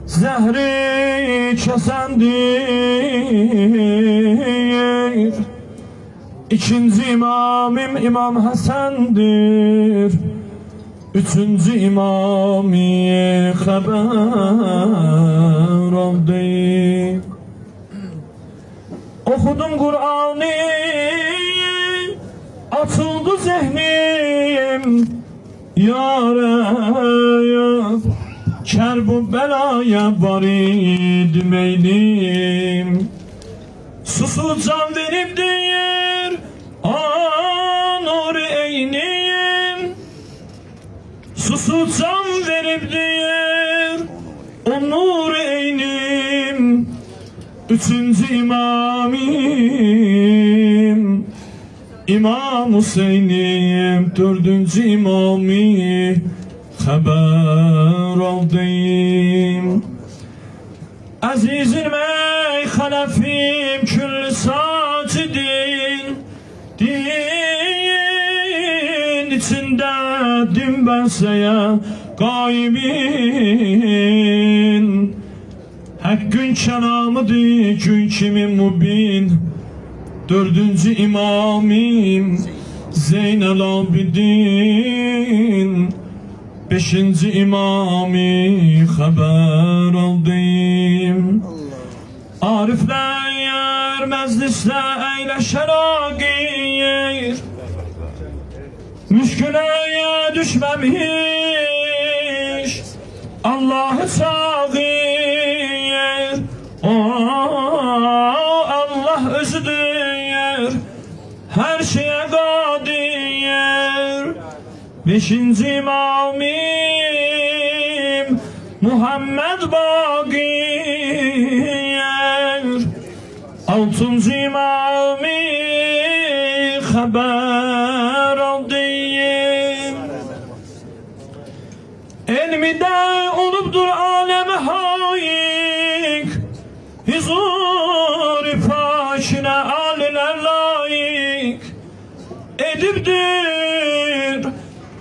zehri kesendir. İkinci imamım İmam Hasan'dır. Üçüncü imami haber aldım. Okudum Kur'an'ı, atıldı zihnim yaraya, kerbu belaya bari demeydim. Susu can verip deyir nur eynim, susu can verip deyir nur eynim. Üçüncü imamim İmam Hüseyin'im, dördüncü imami haber aldım. Azizim ey halefim kül sacidin, din içinde din berseye gaybin. Hakkın kelamıdır gün kimi mubin. Dördüncü imamim Zeynel Abidin. Beşinci imami haber aldım. Arifler yer meclisle eyleşer agir, müşküleye düşmemiş Allah'ı sağır. Allah özüdür, her şeye kadir. Beşinci imamim Muhammed Bagir. Altıncı imami haber aldım. Elmide olupdur aleme haik, huzur-i paşine aliler layık. Edipdir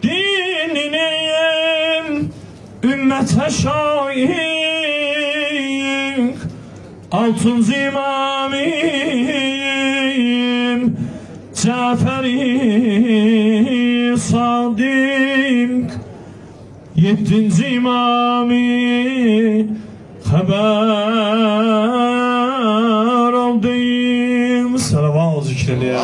dinini ümmete şahik. Altıncı imamim Cafer-i Sadık. Yedinci imami haber aldım. Salavat zikrediyor.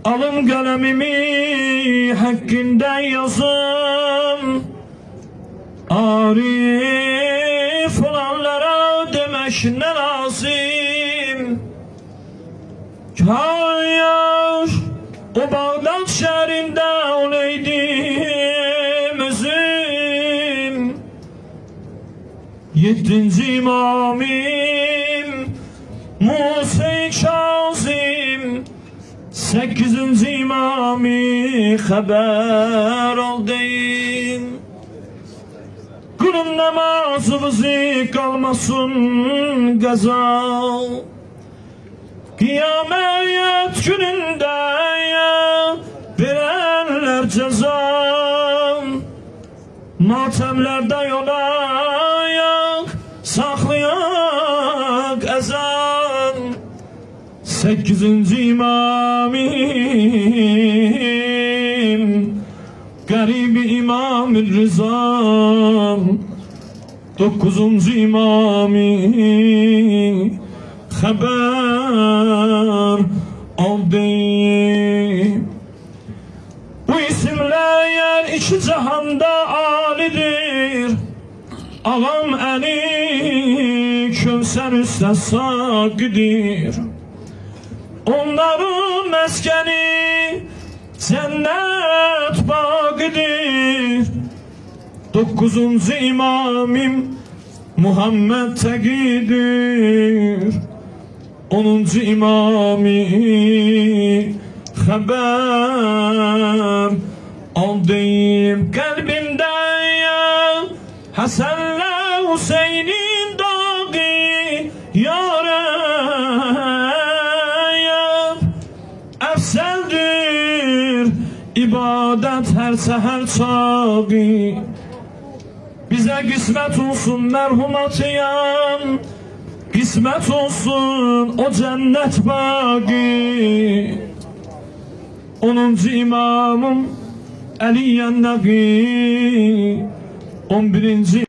Alın kalemimi hakkında yazım, arif olanlara demek ne lazım. Kâr o Bağdat şehrinde olaydım özüm. Yedinci imamim Musa-i Kazım. Sekizinci imami haber aldım. Kulun namazımızı kalmasın gaza, kıyamet gününde verenler ceza. Matemlerde yolayak, saklayak ezan. Sekizinci imamim garibi İmam-ı Rızam. Dokuzuncu imami haber aldım. Bu isimler yer iki cihanda alidir. Ağam eli Kövser üstte sakidir. Onların meskeni cennet bağıdır. Dokuzuncu imamim Muhammed Tegi'dir. Onuncu imami haber aldım. Kalbimde Hasan'la Hüseyin'in dağı yâre efseldir İbadet her seher çağı. Bize kısmet olsun merhumatiyem, kısmet olsun o cennet bağı. 10. imamım Ali Yennagi, 11.